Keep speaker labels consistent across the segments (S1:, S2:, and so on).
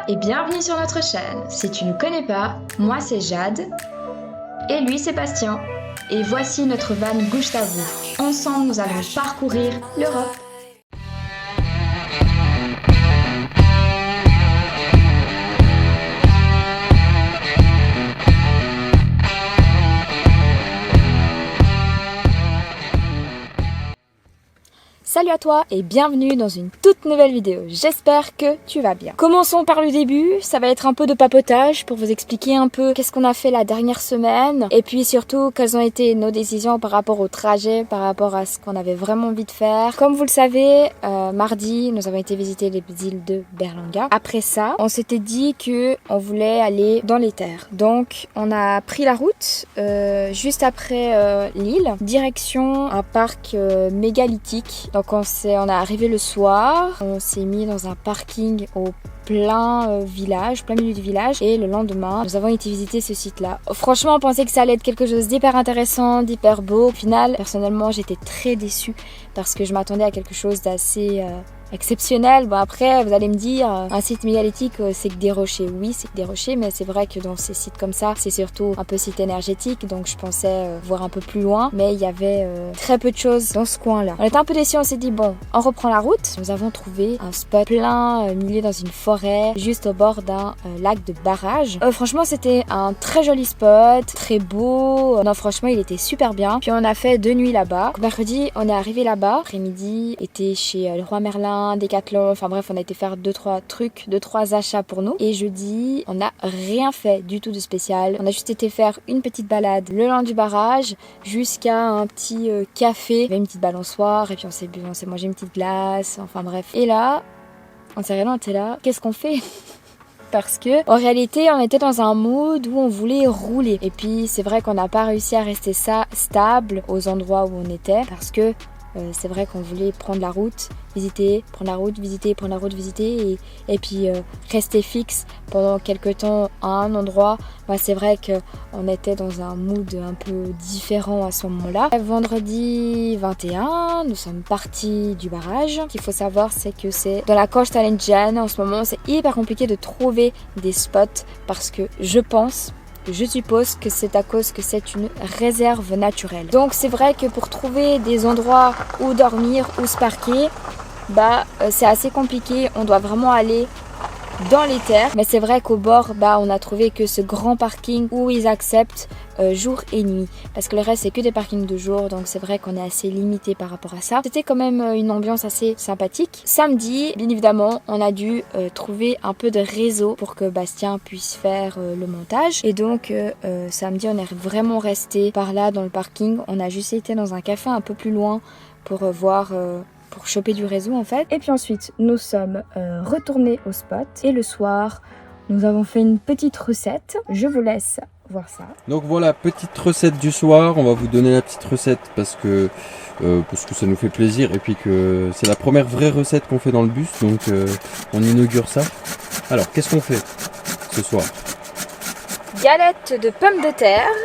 S1: et bienvenue sur notre chaîne. Si tu ne connais pas, moi c'est Jade et lui c'est Bastien. Et voici notre van Gouche à vous. Ensemble nous allons parcourir l'Europe.
S2: Salut à toi et bienvenue dans une toute nouvelle vidéo, j'espère que tu vas bien. Commençons par le début, ça va être un peu de papotage pour vous expliquer un peu qu'est-ce qu'on a fait la dernière semaine et puis surtout quelles ont été nos décisions par rapport au trajet, par rapport à ce qu'on avait vraiment envie de faire. Comme vous le savez, mardi nous avons été visiter les îles de Berlanga. Après ça, on s'était dit que on voulait aller dans les terres. Donc on a pris la route juste après l'île, direction un parc mégalithique. Donc on est arrivé le soir, on s'est mis dans un parking au plein milieu du village et le lendemain nous avons été visiter ce site là. Franchement on pensait que ça allait être quelque chose d'hyper intéressant, d'hyper beau. Au final personnellement j'étais très déçue parce que je m'attendais à quelque chose d'assez exceptionnel. Bon après vous allez me dire un site mégalithique c'est que des rochers. Oui c'est que des rochers, mais c'est vrai que dans ces sites comme ça c'est surtout un peu site énergétique, donc je pensais voir un peu plus loin, mais il y avait très peu de choses dans ce coin là. On était un peu déçus, on s'est dit bon on reprend la route. Nous avons trouvé un spot plein milieu dans une forêt juste au bord d'un lac de barrage. Franchement c'était un très joli spot, très beau. Non franchement il était super bien. Puis on a fait 2 nuits là-bas. Mercredi on est arrivé là-bas, après-midi était chez le Roi Merlin, Decathlon, enfin bref on a été faire 2-3 achats pour nous. Et jeudi on n'a rien fait du tout de spécial, on a juste été faire une petite balade le long du barrage jusqu'à un petit café, il y avait une petite balançoire et puis on s'est mangé une petite glace, enfin bref. Et là on s'est regardé, on était là, qu'est-ce qu'on fait? Parce que en réalité on était dans un mood où on voulait rouler et puis c'est vrai qu'on n'a pas réussi à rester stable aux endroits où on était parce que c'est vrai qu'on voulait prendre la route, visiter, prendre la route, visiter et puis rester fixe pendant quelques temps à un endroit. C'est vrai qu'on était dans un mood un peu différent à ce moment-là. Vendredi 21, nous sommes partis du barrage. Ce qu'il faut savoir, c'est que c'est dans la Costa Lengiana. En ce moment, c'est hyper compliqué de trouver des spots parce que je suppose que c'est à cause que c'est une réserve naturelle. Donc c'est vrai que pour trouver des endroits où dormir, où se parquer, c'est assez compliqué. On doit vraiment aller dans les terres. Mais c'est vrai qu'au bord, on a trouvé que ce grand parking où ils acceptent jour et nuit. Parce que le reste, c'est que des parkings de jour. Donc c'est vrai qu'on est assez limité par rapport à ça. C'était quand même une ambiance assez sympathique. Samedi, bien évidemment, on a dû trouver un peu de réseau pour que Bastien puisse faire le montage. Et donc, samedi, on est vraiment resté par là dans le parking. On a juste été dans un café un peu plus loin pour voir... pour choper du réseau en fait. Et puis ensuite nous sommes retournés au spot et le soir nous avons fait une petite recette. Je vous laisse voir ça.
S3: Donc voilà, petite recette du soir. On va vous donner la petite recette parce que ça nous fait plaisir et puis que c'est la première vraie recette qu'on fait dans le bus, donc on inaugure ça. Alors qu'est-ce qu'on fait ce soir?
S2: Galettes de pommes de terre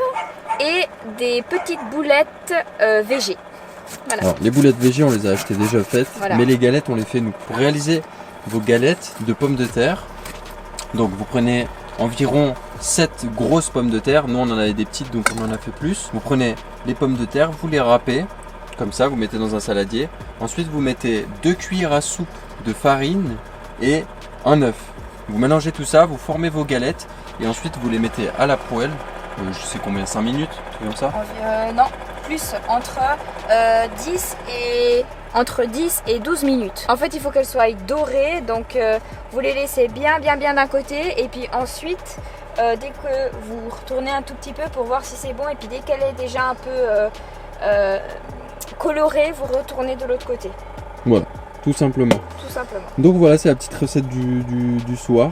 S2: et des petites boulettes végé. Voilà.
S3: Alors, les boulettes végé, on les a achetées déjà faites,
S2: voilà.
S3: Mais les galettes, on les fait nous. Pour réaliser vos galettes de pommes de terre, donc vous prenez environ 7 grosses pommes de terre. Nous, on en avait des petites, donc on en a fait plus. Vous prenez les pommes de terre, vous les râpez, comme ça, vous mettez dans un saladier. Ensuite, vous mettez 2 cuillères à soupe de farine et un œuf. Vous mélangez tout ça, vous formez vos galettes et ensuite vous les mettez à la poêle. Je sais combien, 5 minutes, tout comme ça
S2: non, plus entre 10 et 12 minutes. En fait il faut qu'elles soient dorées, donc vous les laissez bien d'un côté et puis ensuite dès que vous retournez un tout petit peu pour voir si c'est bon et puis dès qu'elle est déjà un peu colorée, vous retournez de l'autre côté.
S3: Voilà, tout simplement. Donc voilà, c'est la petite recette du soir.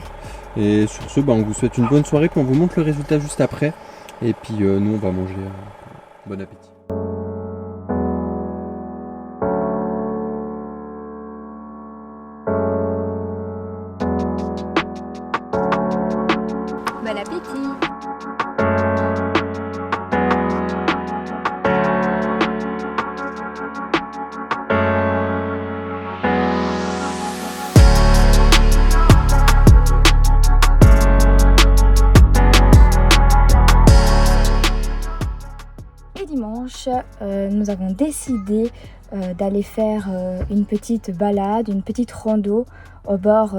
S3: Et sur ce, on vous souhaite une bonne soirée, puis on vous montre le résultat juste après. Et puis nous, on va manger. Bon appétit.
S2: Bon appétit. nous avons décidé d'aller faire une petite balade, une petite rando au bord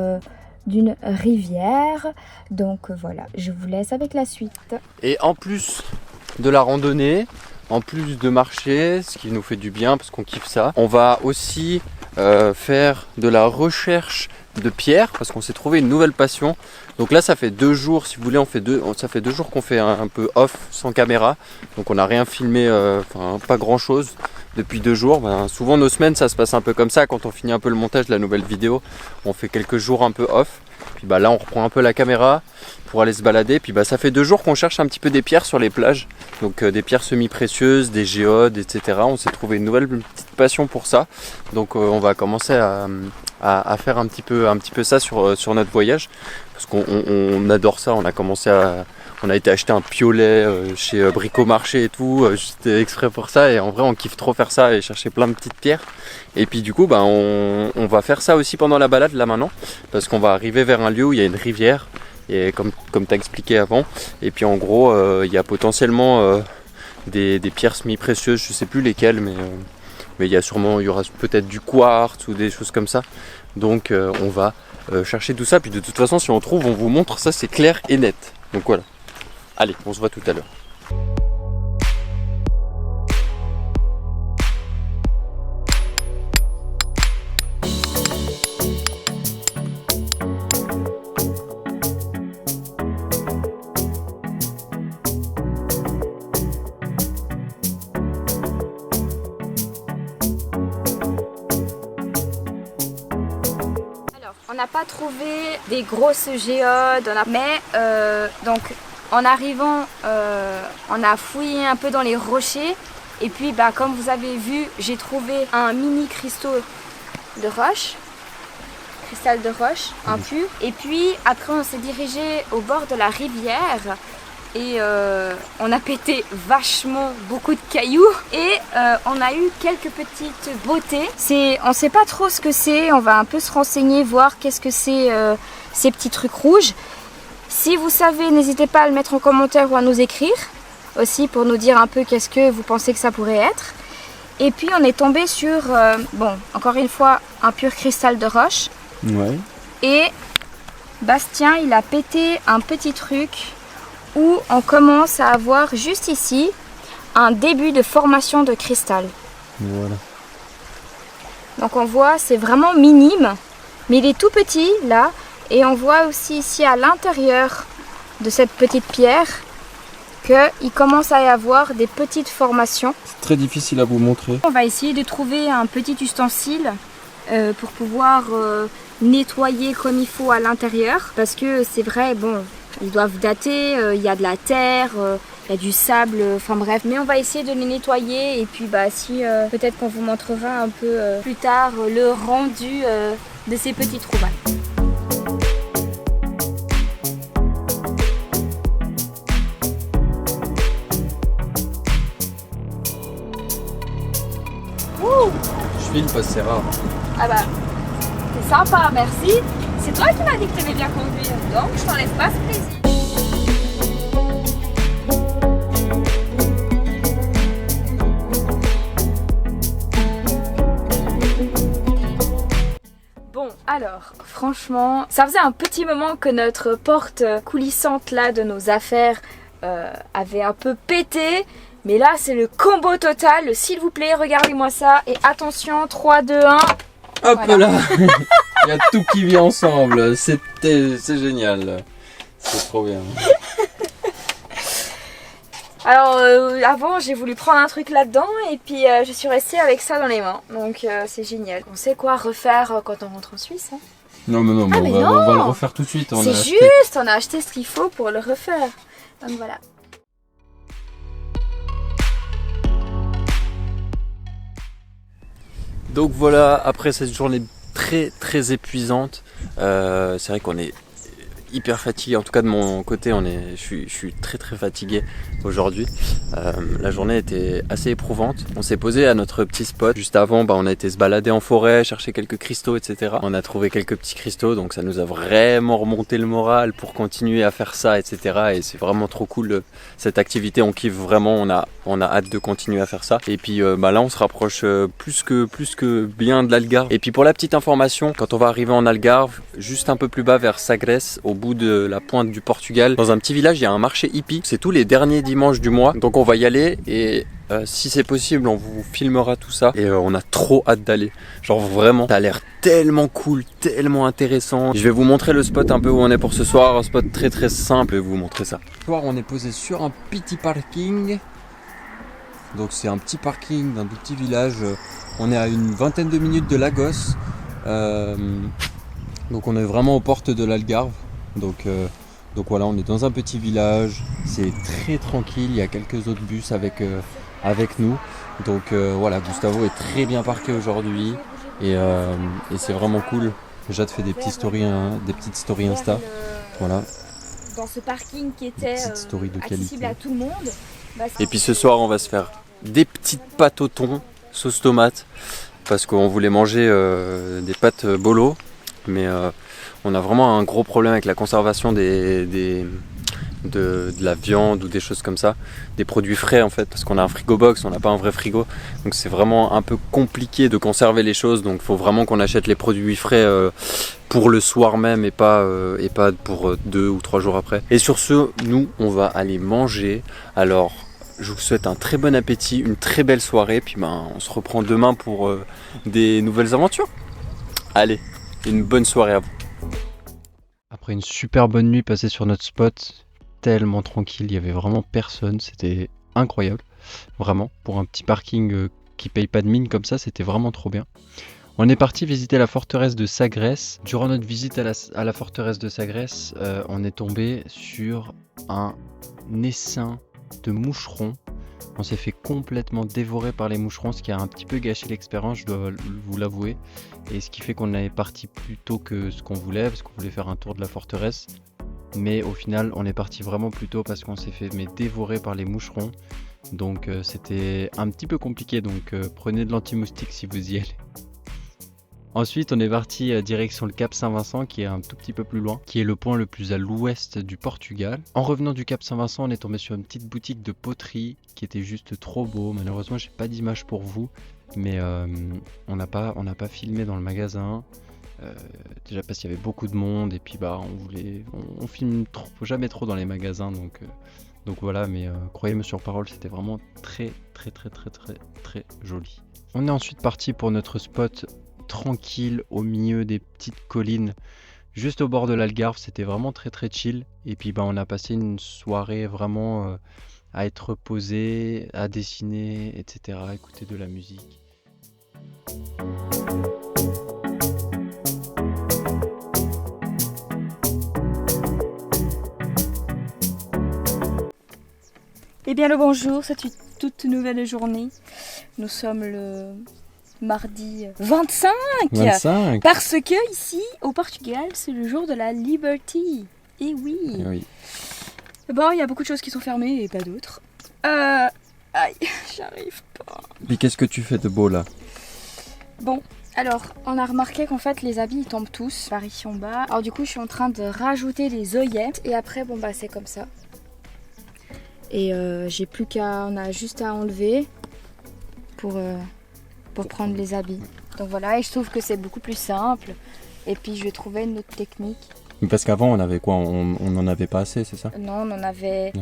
S2: d'une rivière. Donc voilà, je vous laisse avec la suite.
S3: Et en plus de la randonnée, en plus de marcher, ce qui nous fait du bien parce qu'on kiffe ça, on va aussi faire de la recherche de pierres parce qu'on s'est trouvé une nouvelle passion. Donc là ça fait 2 jours, si vous voulez, ça fait 2 jours qu'on fait un peu off sans caméra. Donc on n'a rien filmé, pas grand chose depuis 2 jours. Souvent nos semaines ça se passe un peu comme ça, quand on finit un peu le montage de la nouvelle vidéo, on fait quelques jours un peu off. Puis là on reprend un peu la caméra pour aller se balader. Puis ça fait 2 jours qu'on cherche un petit peu des pierres sur les plages. Donc des pierres semi-précieuses, des géodes, etc. On s'est trouvé une nouvelle petite passion pour ça. Donc on va commencer à faire un petit peu ça sur notre voyage. Parce qu'on adore ça, on a été acheter un piolet chez Bricomarché et tout, juste exprès pour ça. Et en vrai on kiffe trop faire ça et chercher plein de petites pierres. Et puis du coup on va faire ça aussi pendant la balade là maintenant. Parce qu'on va arriver vers un lieu où il y a une rivière. Et comme tu as expliqué avant. Et puis en gros il y a potentiellement des pierres semi-précieuses, je sais plus lesquelles, mais il y aura peut-être du quartz ou des choses comme ça. Donc on va chercher tout ça. Puis de toute façon si on trouve on vous montre, ça c'est clair et net. Donc voilà. Allez, on se voit tout à l'heure.
S2: On n'a pas trouvé des grosses géodes, mais donc en arrivant, on a fouillé un peu dans les rochers. Et puis comme vous avez vu, j'ai trouvé un mini cristal de roche impur. Et puis après on s'est dirigé au bord de la rivière. Et on a pété vachement beaucoup de cailloux et on a eu quelques petites beautés. On ne sait pas trop ce que c'est, on va un peu se renseigner, voir qu'est-ce que c'est ces petits trucs rouges. Si vous savez, n'hésitez pas à le mettre en commentaire ou à nous écrire aussi pour nous dire un peu qu'est-ce que vous pensez que ça pourrait être. Et puis on est tombé sur, encore une fois, un pur cristal de roche.
S3: Ouais.
S2: Et Bastien, il a pété un petit truc où on commence à avoir juste ici un début de formation de cristal.
S3: Voilà.
S2: Donc on voit, c'est vraiment minime, mais il est tout petit là. Et on voit aussi ici à l'intérieur de cette petite pierre qu'il commence à y avoir des petites formations.
S3: C'est très difficile à vous montrer.
S2: On va essayer de trouver un petit ustensile pour pouvoir nettoyer comme il faut à l'intérieur. Parce que c'est vrai, ils doivent dater, il y a de la terre, il y a du sable, enfin bref. Mais on va essayer de les nettoyer et puis peut-être qu'on vous montrera un peu plus tard le rendu de ces petites trouvailles.
S3: Je file parce que c'est rare.
S2: Ah c'est sympa, merci. C'est toi qui m'as dit que tu aimais bien conduire, donc je t'enlève pas ce plaisir. Bon, alors, franchement, ça faisait un petit moment que notre porte coulissante là de nos affaires avait un peu pété. Mais là, c'est le combo total. S'il vous plaît, regardez-moi ça. Et attention, 3, 2, 1.
S3: Hop
S2: voilà.
S3: là. Il y a tout qui vit ensemble. C'est génial. C'est trop bien.
S2: Alors, avant, j'ai voulu prendre un truc là-dedans. Et puis, je suis restée avec ça dans les mains. Donc, c'est génial. On sait quoi refaire quand on rentre en Suisse. Hein.
S3: Non, mais non, on va le refaire tout de suite.
S2: C'est juste, on a acheté ce qu'il faut pour le refaire. Donc, voilà.
S3: Donc voilà, après cette journée très épuisante, c'est vrai qu'on est hyper fatigué. En tout cas de mon côté, je suis très très fatigué aujourd'hui. La journée était assez éprouvante. On s'est posé à notre petit spot. Juste avant, on a été se balader en forêt, chercher quelques cristaux, etc. On a trouvé quelques petits cristaux, donc ça nous a vraiment remonté le moral pour continuer à faire ça, etc. Et c'est vraiment trop cool cette activité. On kiffe vraiment. On a hâte de continuer à faire ça. Et puis là, on se rapproche plus que bien de l'Algarve. Et puis pour la petite information, quand on va arriver en Algarve, juste un peu plus bas vers Sagres, au bout de la pointe du Portugal, dans un petit village, il y a un marché hippie. C'est tous les derniers dimanches du mois. Donc on va y aller et si c'est possible, on vous filmera tout ça. Et on a trop hâte d'aller. Genre vraiment, ça a l'air tellement cool, tellement intéressant. Je vais vous montrer le spot un peu où on est pour ce soir. Un spot très très simple. Je vais vous montrer ça. Ce soir, on est posé sur un petit parking. Donc c'est un petit parking d'un tout petit village. On est à une vingtaine de minutes de Lagos. Donc on est vraiment aux portes de l'Algarve. Donc voilà, on est dans un petit village. C'est très tranquille. Il y a quelques autres bus avec nous. Donc voilà, Gustavo est très bien parqué aujourd'hui. Et c'est vraiment cool. Jade fait des petites stories Insta. Voilà.
S2: Dans ce parking qui était accessible à tout le monde.
S3: Et puis ce soir, on va se faire des petites pâtes au thon, sauce tomate, parce qu'on voulait manger des pâtes bolo, mais on a vraiment un gros problème avec la conservation de la viande ou des choses comme ça, des produits frais en fait, parce qu'on a un frigo box, on n'a pas un vrai frigo, donc c'est vraiment un peu compliqué de conserver les choses, donc il faut vraiment qu'on achète les produits frais pour le soir même et pas pour 2 ou 3 jours après. Et sur ce, nous on va aller manger. Alors je vous souhaite un très bon appétit, une très belle soirée, puis on se reprend demain pour des nouvelles aventures. Allez, une bonne soirée à vous. Après une super bonne nuit passée sur notre spot, tellement tranquille, il y avait vraiment personne, c'était incroyable, vraiment, pour un petit parking qui paye pas de mine comme ça, c'était vraiment trop bien. On est parti visiter la forteresse de Sagres. Durant notre visite à la forteresse de Sagres, on est tombé sur un essaim de moucherons. On s'est fait complètement dévorer par les moucherons, ce qui a un petit peu gâché l'expérience, je dois vous l'avouer. Et ce qui fait qu'on est parti plus tôt que ce qu'on voulait, parce qu'on voulait faire un tour de la forteresse. Mais au final, on est parti vraiment plus tôt parce qu'on s'est fait dévorer par les moucherons. Donc c'était un petit peu compliqué, donc prenez de l'anti-moustique si vous y allez. Ensuite, on est parti direction le Cap Saint-Vincent, qui est un tout petit peu plus loin, qui est le point le plus à l'ouest du Portugal. En revenant du Cap Saint-Vincent, on est tombé sur une petite boutique de poterie qui était juste trop beau. Malheureusement, j'ai pas d'image pour vous, mais on n'a pas filmé dans le magasin. Déjà parce qu'il y avait beaucoup de monde et puis on filme jamais trop dans les magasins, donc voilà. Mais croyez-moi sur parole, c'était vraiment très très très très très très joli. On est ensuite parti pour notre spot tranquille au milieu des petites collines juste au bord de l'Algarve. C'était vraiment très très chill, et puis on a passé une soirée vraiment à être posé, à dessiner, etc., à écouter de la musique.
S2: Eh bien le bonjour, c'est une toute nouvelle journée. Nous sommes le mardi 25, parce que ici au Portugal c'est le jour de la Liberty. Et oui. Bon, il y a beaucoup de choses qui sont fermées et pas d'autres. Aïe, j'arrive pas.
S3: Mais qu'est-ce que tu fais de beau là?
S2: Bon, alors on a remarqué qu'en fait les habits ils tombent tous par ici en bas. Alors du coup je suis en train de rajouter des œillets et après c'est comme ça. Et on a juste à enlever pour prendre les habits. Donc voilà, et je trouve que c'est beaucoup plus simple. Et puis je vais trouver une autre technique.
S3: Parce qu'avant on avait quoi? On n'en avait pas assez, c'est ça?
S2: Non, on en avait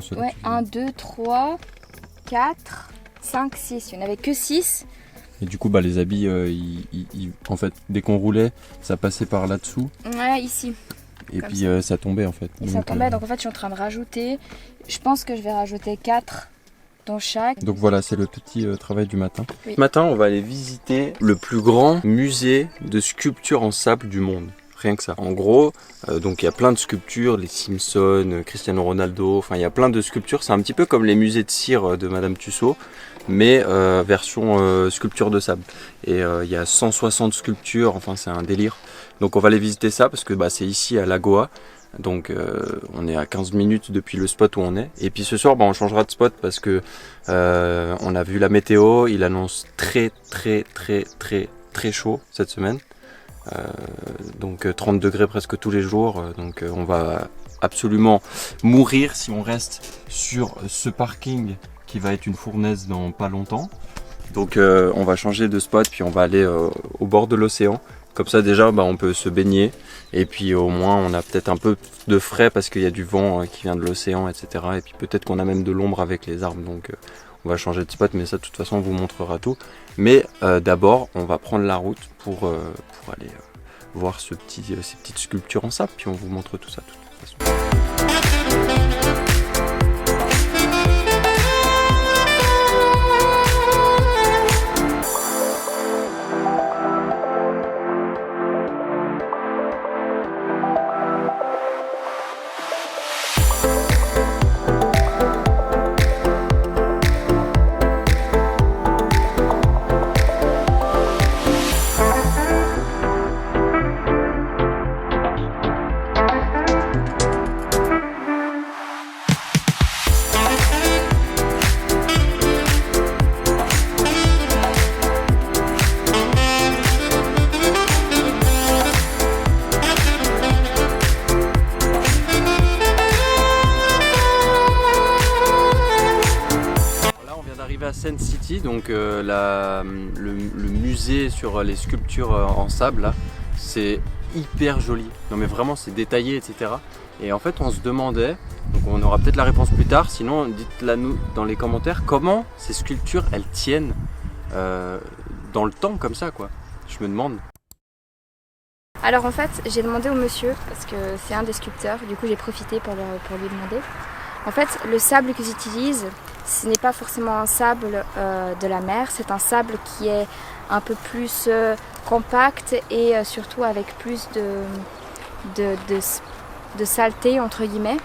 S2: 1, 2, 3, 4, 5, 6. Il n'y en avait que 6.
S3: Et du coup les habits, en fait, dès qu'on roulait, ça passait par là-dessous.
S2: Ouais, ici.
S3: Et puis ça tombait en fait.
S2: Et ça tombait, donc en fait je suis en train de rajouter. Je pense que je vais rajouter 4 dans chaque.
S3: Donc voilà, c'est le petit travail du matin. Oui. Ce matin, on va aller visiter le plus grand musée de sculpture en sable du monde. Rien que ça. En gros, donc il y a plein de sculptures, les Simpsons, Cristiano Ronaldo, enfin il y a plein de sculptures. C'est un petit peu comme les musées de cire de Madame Tussaud, mais version sculpture de sable. Et il y a 160 sculptures, enfin c'est un délire. Donc on va aller visiter ça parce que c'est ici à Lagoa. Donc on est à 15 minutes depuis le spot où on est. Et puis ce soir on changera de spot parce que on a vu la météo, il annonce très chaud cette semaine. Donc 30 degrés presque tous les jours. Donc on va absolument mourir si on reste sur ce parking qui va être une fournaise dans pas longtemps. Donc on va changer de spot puis on va aller au bord de l'océan. Comme ça déjà on peut se baigner et puis au moins on a peut-être un peu de frais parce qu'il y a du vent qui vient de l'océan, etc. Et puis peut-être qu'on a même de l'ombre avec les arbres, donc on va changer de spot, mais ça de toute façon on vous montrera tout. Mais d'abord on va prendre la route pour aller voir ces petites sculptures en sable, puis on vous montre tout ça de toute façon. À Sen City, donc le musée sur les sculptures en sable là, c'est hyper joli. Non mais vraiment c'est détaillé, etc. Et en fait on se demandait, donc on aura peut-être la réponse plus tard, sinon dites-la nous dans les commentaires, comment ces sculptures elles tiennent dans le temps comme ça quoi. Je me demande.
S2: Alors en fait j'ai demandé au monsieur, parce que c'est un des sculpteurs, du coup j'ai profité pour lui demander. En fait le sable qu'ils utilisent, ce n'est pas forcément un sable de la mer, c'est un sable qui est un peu plus compact et surtout avec plus de saleté entre guillemets.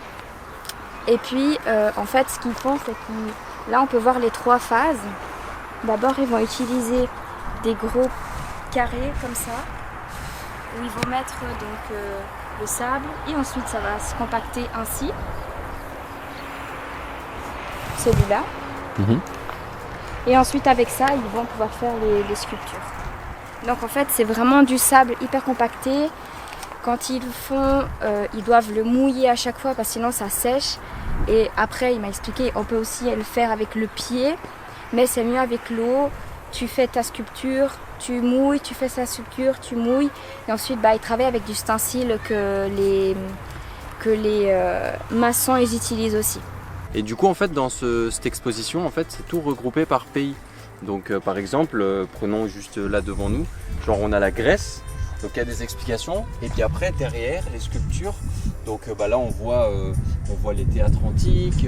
S2: Et puis en fait ce qu'ils font c'est que là on peut voir les 3 phases. D'abord ils vont utiliser des gros carrés comme ça, où ils vont mettre donc le sable et ensuite ça va se compacter ainsi. Celui-là. Et ensuite avec ça ils vont pouvoir faire les sculptures. Donc en fait c'est vraiment du sable hyper compacté. Quand ils le font ils doivent le mouiller à chaque fois parce que sinon ça sèche. Et après il m'a expliqué on peut aussi le faire avec le pied, mais c'est mieux avec l'eau. Tu fais ta sculpture, tu mouilles, tu fais ta sculpture, tu mouilles et ensuite ils travaillent avec du stencil que les maçons ils utilisent aussi.
S3: Et du coup en fait dans cette exposition en fait c'est tout regroupé par pays. Donc par exemple prenons juste là devant nous, genre on a la Grèce, donc il y a des explications et puis après derrière les sculptures, donc là on voit les théâtres antiques,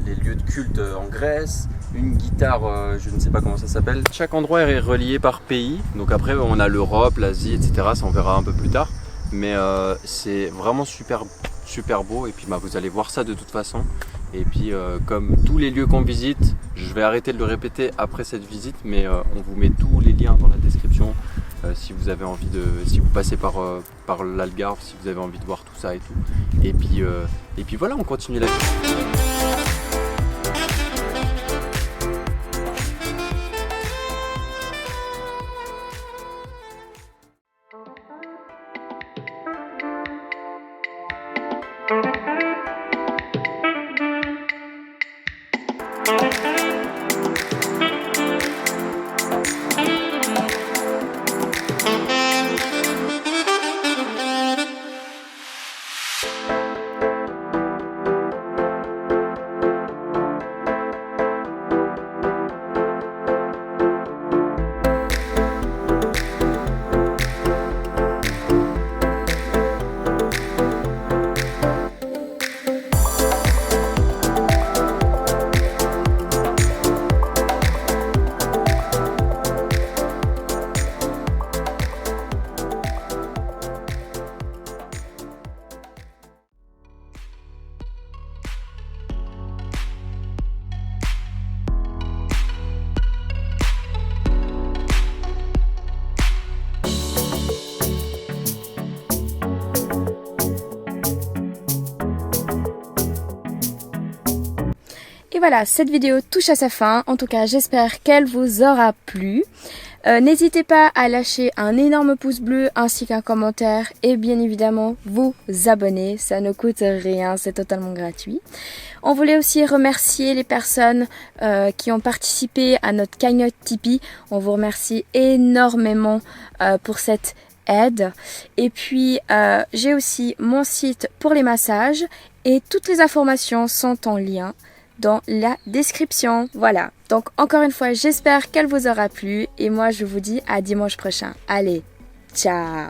S3: les lieux de culte en Grèce, une guitare, je ne sais pas comment ça s'appelle. Chaque endroit est relié par pays, donc après on a l'Europe, l'Asie, etc. Ça on verra un peu plus tard, mais c'est vraiment super beau et puis vous allez voir ça de toute façon. Et puis comme tous les lieux qu'on visite, je vais arrêter de le répéter après cette visite, mais on vous met tous les liens dans la description si vous avez envie si vous passez par l'Algarve, si vous avez envie de voir tout ça et tout. Et puis voilà, on continue la visite.
S2: voilà, cette vidéo touche à sa fin. En tout cas, j'espère qu'elle vous aura plu. N'hésitez pas à lâcher un énorme pouce bleu ainsi qu'un commentaire et bien évidemment vous abonner, ça ne coûte rien, c'est totalement gratuit. On voulait aussi remercier les personnes qui ont participé à notre cagnotte Tipeee. On vous remercie énormément pour cette aide. Et puis j'ai aussi mon site pour les massages et toutes les informations sont en lien dans la description. Voilà, donc encore une fois j'espère qu'elle vous aura plu et moi je vous dis à dimanche prochain. Allez, ciao.